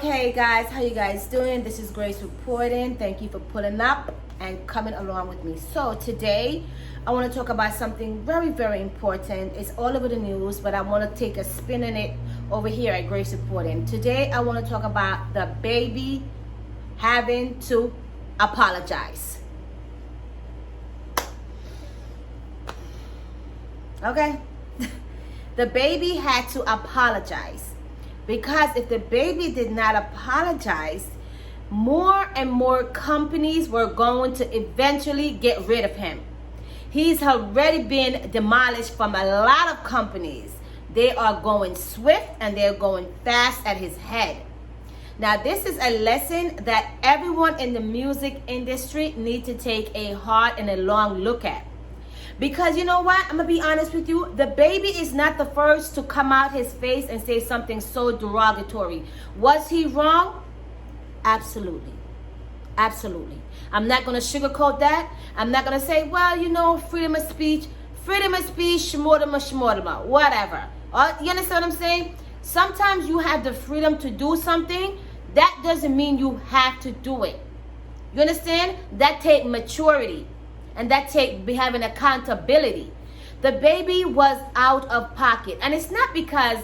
Okay, guys, how you guys doing? This is Grace reporting. Thank you for pulling up and coming along with me. So today, I want to talk about something very, very important. It's all over the news, but I want to take a spin on it over here at Grace reporting. Today, I want to talk about the baby having to apologize. Okay? The baby had to apologize. Because if the baby did not apologize, more and more companies were going to eventually get rid of him. He's already been demolished from a lot of companies. They are going swift and they're going fast at his head. Now, this is a lesson that everyone in the music industry needs to take a hard and a long look at. Because you know what? I'm going to be honest with you. The baby is not the first to come out his face and say something so derogatory. Was he wrong? Absolutely. Absolutely. I'm not going to sugarcoat that. I'm not going to say, well, you know, freedom of speech, shmordama, whatever. You understand what I'm saying? Sometimes you have the freedom to do something. That doesn't mean you have to do it. You understand? That takes maturity. And that take having accountability. The baby was out of pocket. And it's not because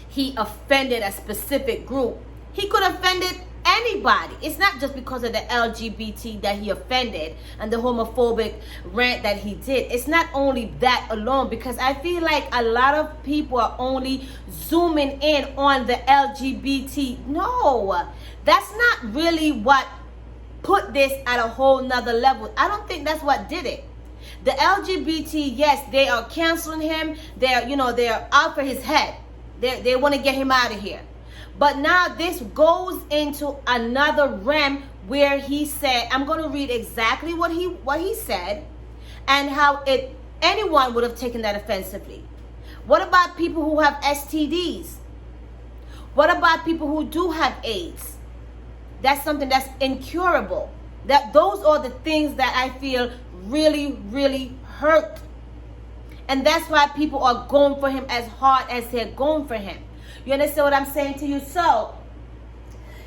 he offended a specific group. He could have offended anybody. It's not just because of the LGBT that he offended and the homophobic rant that he did. It's not only that alone, because I feel like a lot of people are only zooming in on the LGBT. No, that's not really what put this at a whole nother level. I don't think that's what did it. The LGBT, yes, they are canceling him. They're out for his head. They want to get him out of here. But now this goes into another realm where he said, I'm going to read exactly what he said and how anyone would have taken that offensively. What about people who have STDs? What about people who do have AIDS? That's something that's incurable. Those are the things that I feel really, really hurt. And that's why people are going for him as hard as they're going for him. You understand what I'm saying to you? So,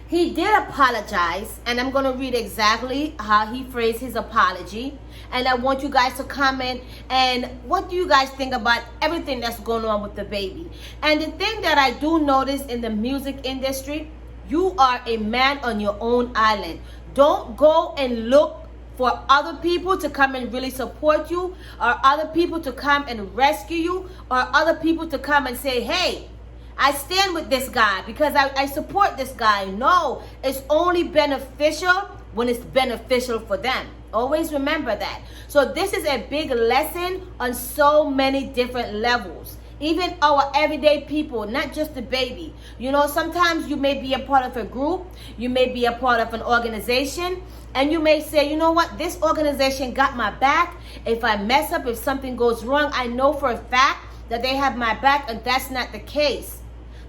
he did apologize, and I'm going to read exactly how he phrased his apology. And I want you guys to comment, and what do you guys think about everything that's going on with the baby? And the thing that I do notice in the music industry, you are a man on your own island. Don't go and look for other people to come and really support you, or other people to come and rescue you, or other people to come and say, hey, I stand with this guy because I support this guy. No, it's only beneficial when it's beneficial for them. Always remember that. So this is a big lesson on so many different levels. Even our everyday people, not just the baby. You know, sometimes you may be a part of a group, you may be a part of an organization, and you may say, you know what, this organization got my back. If I mess up, if something goes wrong, I know for a fact that they have my back, and that's not the case.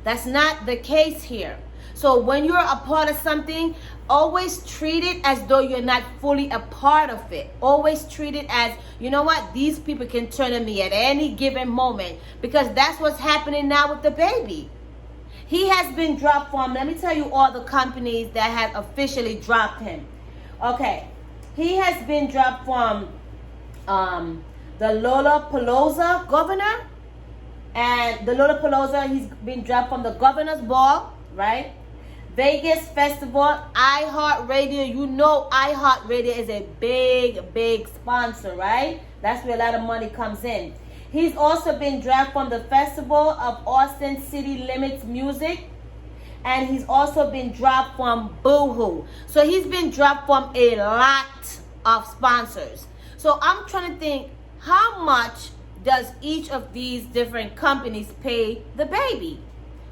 That's not the case here. So when you're a part of something, always treat it as though you're not fully a part of it. Always treat it as, you know what, these people can turn on me at any given moment, because that's what's happening now with the baby. He has been dropped from, let me tell you all the companies that have officially dropped him. Okay, he has been dropped from the Lollapalooza governor, and the Lollapalooza, he's been dropped from the governor's ball, right? Vegas Festival, iHeartRadio. You know iHeartRadio is a big, big sponsor, right? That's where a lot of money comes in. He's also been dropped from the Festival of Austin City Limits Music. And he's also been dropped from Boohoo. So he's been dropped from a lot of sponsors. So I'm trying to think, how much does each of these different companies pay the baby,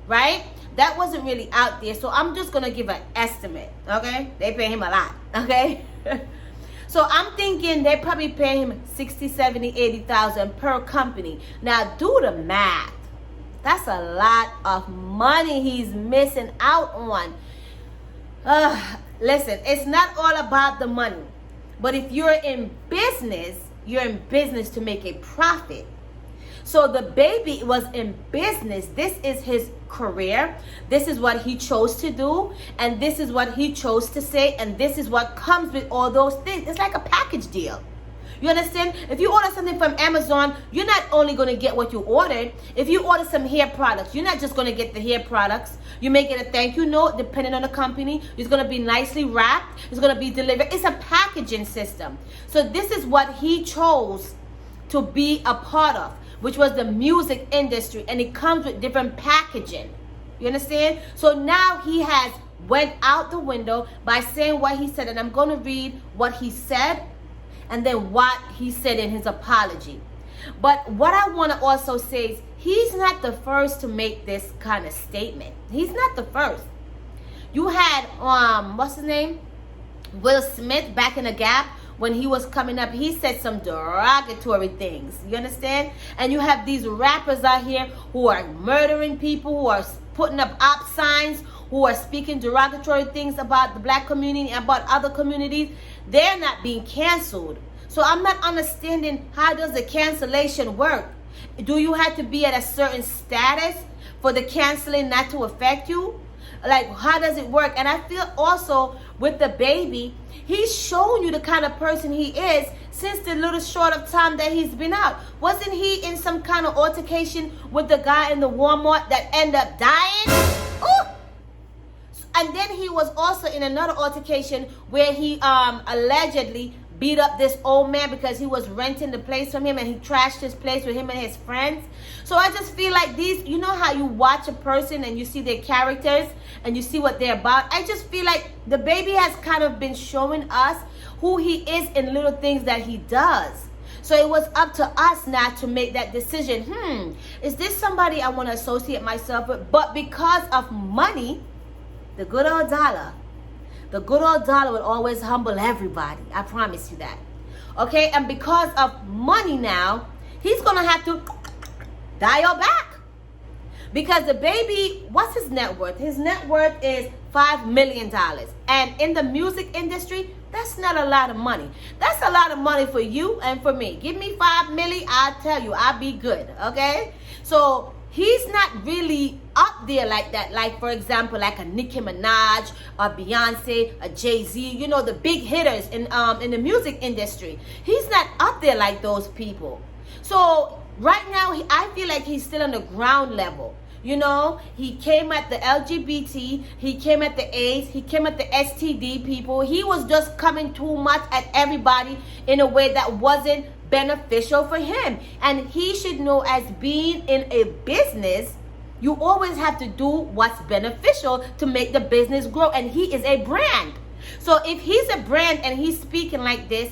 right? That wasn't really out there, so I'm just going to give an estimate, okay? They pay him a lot, okay? So I'm thinking they probably pay him 60, 70, 80,000 per company. Now, do the math. That's a lot of money he's missing out on. Listen, it's not all about the money. But if you're in business to make a profit. So the baby was in business. This is his career. This is what he chose to do, and this is what he chose to say, and this is what comes with all those things. It's like a package deal. You understand? If you order something from Amazon, you're not only going to get what you ordered. If you order some hair products, you're not just going to get the hair products. You may get a thank you note depending on the company. It's going to be nicely wrapped. It's going to be delivered. It's a packaging system. So this is what he chose to be a part of, which was the music industry. And it comes with different packaging. You understand? So now he has went out the window by saying what he said. And I'm going to read what he said and then what he said in his apology. But what I want to also say is he's not the first to make this kind of statement. He's not the first. You had, what's his name? Will Smith back in the Gap. When he was coming up, he said some derogatory things. You understand? And you have these rappers out here who are murdering people, who are putting up op signs, who are speaking derogatory things about the black community, about other communities. They're not being canceled. So I'm not understanding, how does the cancellation work? Do you have to be at a certain status for the canceling not to affect you? Like, how does it work? And I feel also with the baby, he's showing you the kind of person he is since the little short of time that he's been out. Wasn't he in some kind of altercation with the guy in the Walmart that ended up dying? Ooh. And then he was also in another altercation where he allegedly beat up this old man because he was renting the place from him, and he trashed his place with him and his friends. So I just feel like these, you know how you watch a person and you see their characters and you see what they're about? I just feel like the baby has kind of been showing us who he is in little things that he does. So it was up to us now to make that decision. Is this somebody I want to associate myself with? But because of money, the good old dollar will always humble everybody. I promise you that. Okay? And because of money now, he's going to have to dial back. Because the baby, what's his net worth? His net worth is $5 million. And in the music industry, that's not a lot of money. That's a lot of money for you and for me. Give me $5 million, I'll tell you, I'll be good. Okay? So he's not really up there like that. Like, for example, like a Nicki Minaj, a Beyonce, a Jay-Z, you know, the big hitters in the music industry. He's not up there like those people. So right now, I feel like he's still on the ground level. You know, he came at the LGBT, he came at the AIDS, he came at the STD people. He was just coming too much at everybody in a way that wasn't beneficial for him. And he should know, as being in a business, you always have to do what's beneficial to make the business grow. And he is a brand. So if he's a brand and he's speaking like this,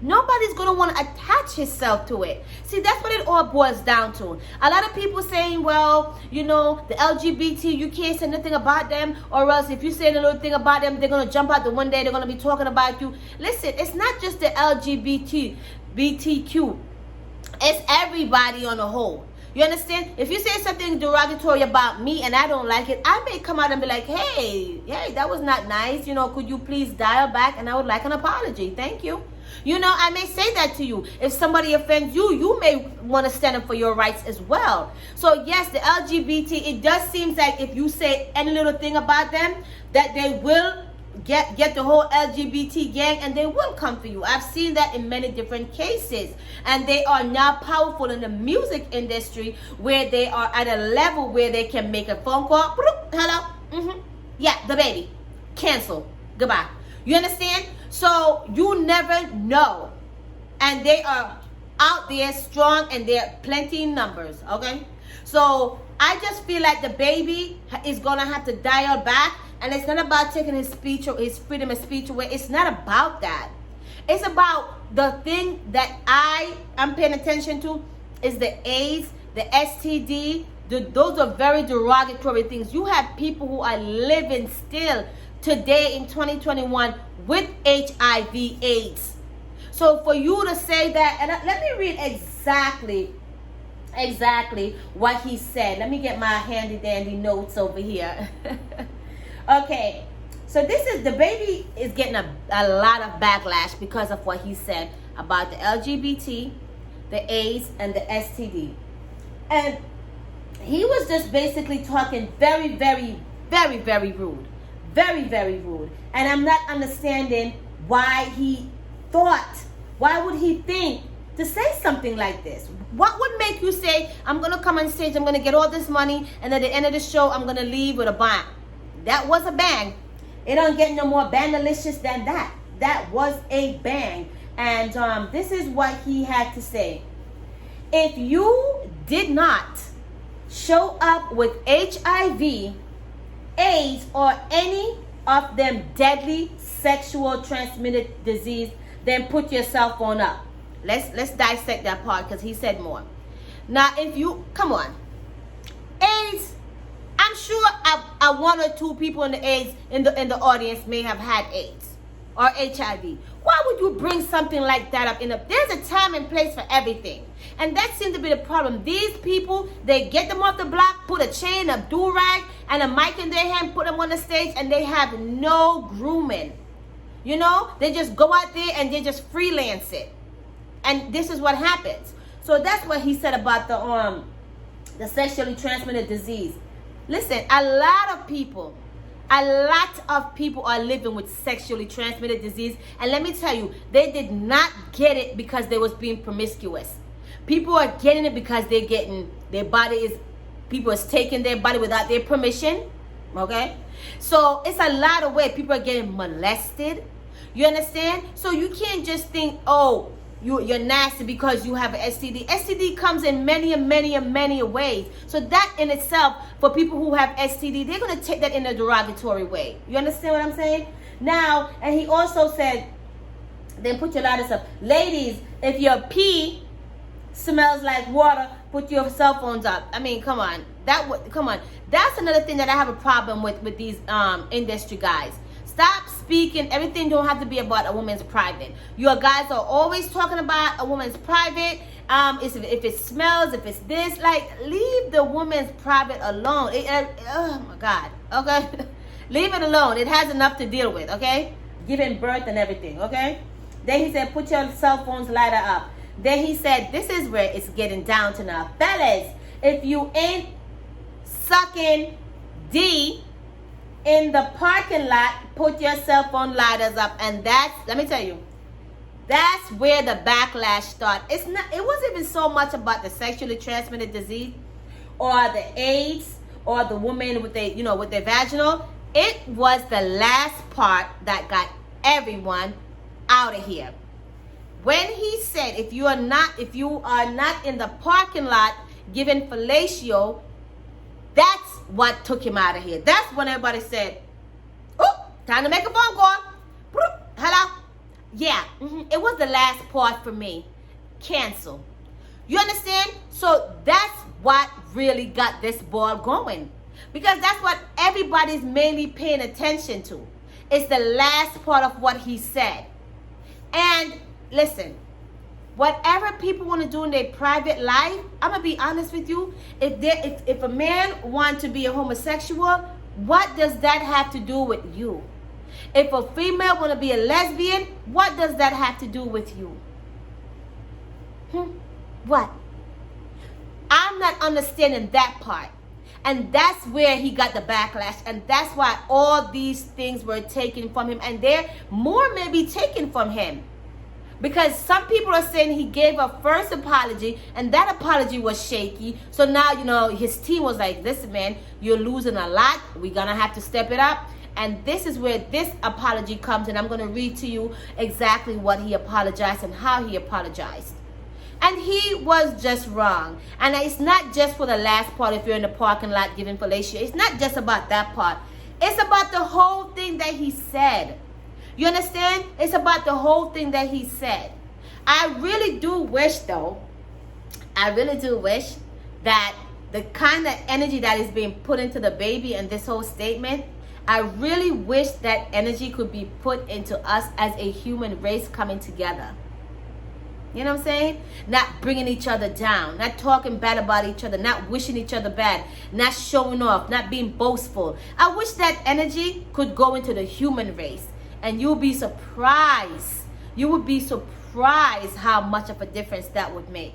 nobody's going to want to attach himself to it. See, that's what it all boils down to. A lot of people saying, well, you know, the LGBT, you can't say nothing about them, or else if you say a little thing about them, they're going to jump out the one day, they're going to be talking about you. Listen, it's not just the BTQ. It's everybody on the whole. You understand? If you say something derogatory about me and I don't like it, I may come out and be like, hey, that was not nice. You know, could you please dial back? And I would like an apology. Thank you. You know, I may say that to you. If somebody offends you, you may want to stand up for your rights as well. So yes, the LGBT, it does seem like if you say any little thing about them, that they will get the whole LGBT gang and they will come for you. I've seen that in many different cases. And they are now powerful in the music industry, where they are at a level where they can make a phone call. Hello? Yeah, the baby. Cancel. Goodbye. You understand? So you never know. And they are out there strong, and they're plenty in numbers. Okay? So I just feel like the baby is going to have to dial back. And it's not about taking his speech or his freedom of speech away. It's not about that. It's about the thing that I am paying attention to is the AIDS, the STD. Those are very derogatory things. You have people who are living still today in 2021 with HIV/AIDS. So for you to say that, and let me read exactly what he said. Let me get my handy dandy notes over here. Okay, so the baby is getting a lot of backlash because of what he said about the LGBT, the AIDS, and the STD. And he was just basically talking very, very, very, very rude. Very, very rude. And I'm not understanding why would he think to say something like this? What would make you say, I'm going to come on stage, I'm going to get all this money, and at the end of the show, I'm going to leave with a bang? That was a bang. It don't get no more bang-alicious than that. That was a bang. And this is what he had to say. If you did not show up with HIV, AIDS, or any of them deadly sexual transmitted disease, then put your cell phone up. Let's dissect that part because he said more. Now, if you come on, AIDS, I'm sure one or two people in the AIDS in the audience may have had AIDS or HIV. Why would you bring something like that up? There's a time and place for everything, and that seems to be the problem. These people, they get them off the block, put a chain, a do-rag, and a mic in their hand, put them on the stage, and they have no grooming. You know, they just go out there and they just freelance it, and this is what happens. So that's what he said about the sexually transmitted disease. Listen, a lot of people are living with sexually transmitted disease. And let me tell you, they did not get it because they was being promiscuous. People are getting it because they're getting, people is taking their body without their permission. Okay? So it's a lot of ways people are getting molested. You understand? So you can't just think, oh, you're nasty because you have an STD. STD comes in many ways. So that in itself, for people who have STD, they're going to take that in a derogatory way. You understand what I'm saying? Now, and he also said, then put your lighters up. Ladies, if your pee smells like water, put your cell phones up. I mean, come on. That's another thing that I have a problem with these industry guys. Stop speaking. Everything don't have to be about a woman's private. Your guys are always talking about a woman's private. If it smells, if it's this, like, leave the woman's private alone. Oh my God. Okay, leave it alone. It has enough to deal with. Okay, giving birth and everything. Okay. Then he said, put your cell phones lighter up. Then he said, this is where it's getting down to now, fellas. If you ain't sucking D in the parking lot, put your cell phone lighters up. And let me tell you, that's where the backlash started. It wasn't even so much about the sexually transmitted disease or the AIDS or the woman with their vaginal. It was the last part that got everyone out of here. When he said, if you are not in the parking lot giving fellatio, that's what took him out of here. That's when everybody said, oh, time to make a phone call. Hello? Yeah, it was the last part for me. Cancel. You understand? So that's what really got this ball going. Because that's what everybody's mainly paying attention to. It's the last part of what he said. And listen, whatever people want to do in their private life, I'm going to be honest with you. If a man wants to be a homosexual, what does that have to do with you? If a female want to be a lesbian, what does that have to do with you? What? I'm not understanding that part. And that's where he got the backlash. And that's why all these things were taken from him. And more may be taken from him. Because some people are saying he gave a first apology, and that apology was shaky. So now, his team was like, listen, man, you're losing a lot. We're going to have to step it up. And this is where this apology comes. And I'm going to read to you exactly what he apologized and how he apologized. And he was just wrong. And it's not just for the last part, if you're in the parking lot giving fellatio. It's not just about that part. It's about the whole thing that he said. You understand? It's about the whole thing that he said. I really do wish, though, that the kind of energy that is being put into the baby and this whole statement, I really wish that energy could be put into us as a human race coming together. You know what I'm saying? Not bringing each other down, not talking bad about each other, not wishing each other bad, not showing off, not being boastful. I wish that energy could go into the human race. And you'll be surprised. You would be surprised how much of a difference that would make.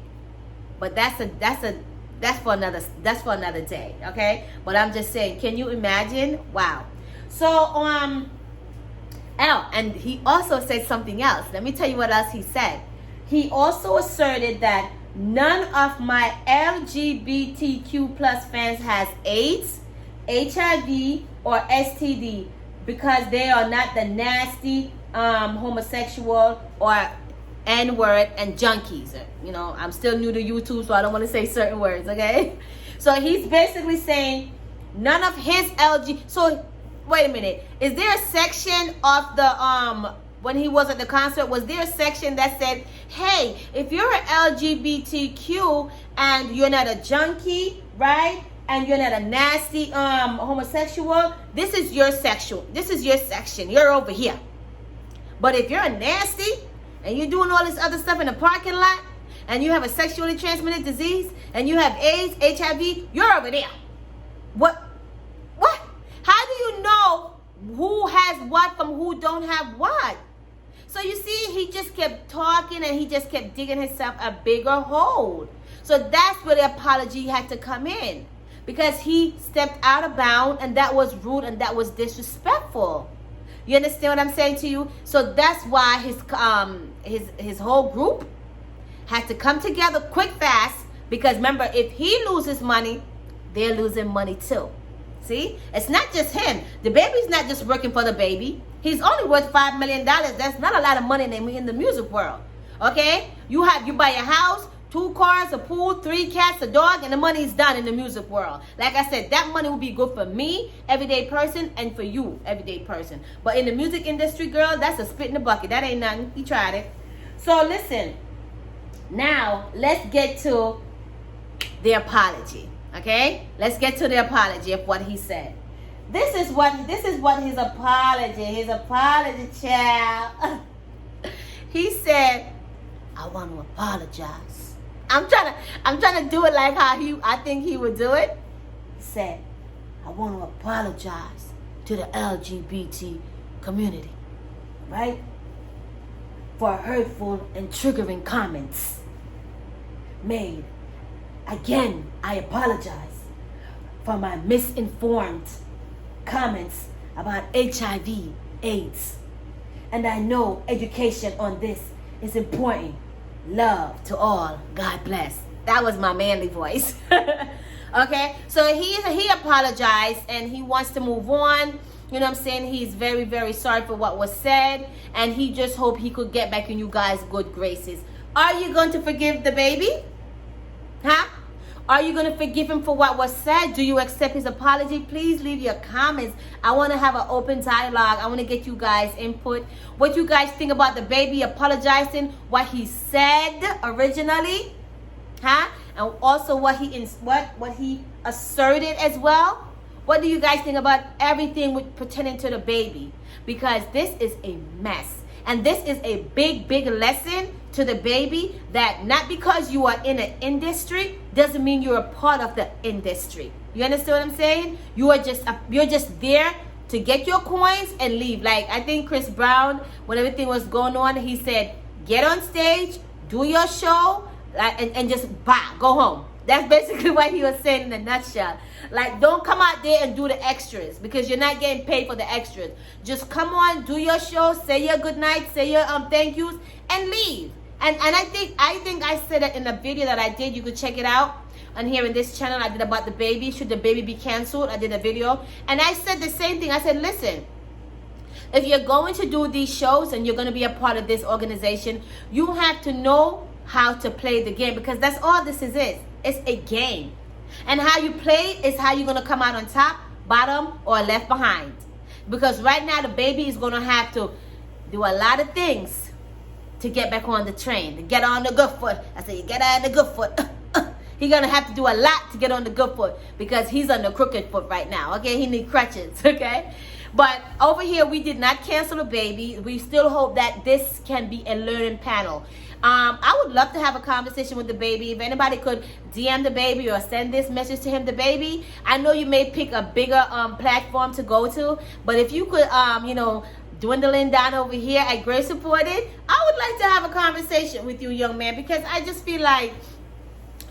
But that's That's for another day, okay? But I'm just saying, can you imagine? Wow. So and he also said something else. Let me tell you what else he said. He also asserted that none of my LGBTQ plus fans has AIDS, HIV, or STD because they are not the nasty homosexual or N-word and junkies. You know, I'm still new to YouTube, so I don't want to say certain words, okay? So he's basically saying none of his So wait a minute. Is there a section of the when he was at the concert, was there a section that said, hey, if you're an LGBTQ and you're not a junkie, right? And you're not a nasty homosexual, this is your section. You're over here. But if you're a nasty and you're doing all this other stuff in the parking lot and you have a sexually transmitted disease and you have AIDS, HIV, you're over there. What? How do you know who has what from who don't have what? So you see, he just kept talking and he just kept digging himself a bigger hole. So that's where the apology had to come in, because he stepped out of bounds and that was rude and that was disrespectful. You understand what I'm saying to you? So that's why his whole group had to come together quick, fast, because remember, if he loses money, they're losing money too. See, it's not just him. The baby's not just working for the baby. He's only worth $5 million. That's not a lot of money in the music world. Okay, you buy a house, 2 cars, a pool, 3 cats, a dog, and the money's done in the music world. Like I said, that money will be good for me, everyday person, and for you, everyday person. But in the music industry, girl, that's a spit in the bucket. That ain't nothing. He tried it. So listen. Now let's get to the apology. Okay, let's get to the apology of what he said. This is what his apology, child. He said, I want to apologize. I'm trying to do it like how I think he would do it. He said, I want to apologize to the LGBT community, right? For hurtful and triggering comments made. Again, I apologize for my misinformed comments about HIV, AIDS. And I know education on this is important. Love to all. God bless. That was my manly voice. Okay, so he apologized and he wants to move on. You know what I'm saying? He's very, very sorry for what was said, and he just hoped he could get back in you guys' good graces. Are you going to forgive the baby? Huh? Are you going to forgive him for what was said? Do you accept his apology? Please leave your comments. I want to have an open dialogue. I want to get you guys input. What you guys think about the baby apologizing, what he said originally, huh? And also what he asserted as well. What do you guys think about everything pertaining to the baby? Because this is a mess. And this is a big, big lesson to the baby, that not because you are in an industry doesn't mean you're a part of the industry. You understand what I'm saying? You're just there to get your coins and leave. Like, I think Chris Brown, when everything was going on, he said, get on stage, do your show, and just go home. That's basically what he was saying in a nutshell. Like, don't come out there and do the extras, because you're not getting paid for the extras. Just come on, do your show, say your good night, say your thank yous, and leave. And I think I said it in a video that I did. You could check it out on here in this channel. I did about the baby. Should the baby be canceled? I did a video. And I said the same thing. I said, listen, if you're going to do these shows and you're going to be a part of this organization, you have to know how to play the game, because that's all this is. It's a game. And how you play is how you're going to come out on top, bottom, or left behind. Because right now the baby is going to have to do a lot of things to get back on the train, to get on the good foot. I say, you get on the good foot. He's going to have to do a lot to get on the good foot, because he's on the crooked foot right now, okay? He needs crutches, okay? But over here, we did not cancel the baby. We still hope that this can be a learning panel. I would love to have a conversation with the baby. If anybody could DM the baby or send this message to him, the baby. I know you may pick a bigger platform to go to, but if you could, dwindling down over here at Grace Supported, I would like to have a conversation with you, young man, because I just feel like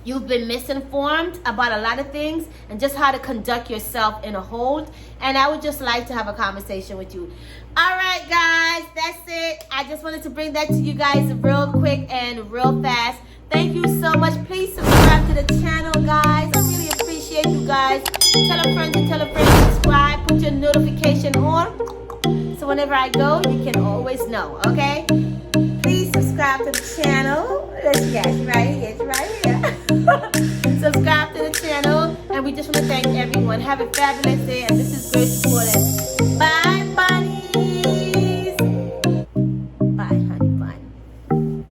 you've been misinformed about a lot of things and just how to conduct yourself in a hold. And I would just like to have a conversation with you. All right, guys, that's it. I just wanted to bring that to you guys real quick and real fast. Thank you so much. Please subscribe to the channel, guys. I really appreciate you guys. Tell a friend to tell a friend to subscribe. Put your notification on, so whenever I go, you can always know, okay? Please subscribe to the channel. Yes, right here. Subscribe to the channel. And we just want to thank everyone. Have a fabulous day. And this is Grace Gordon. Bye.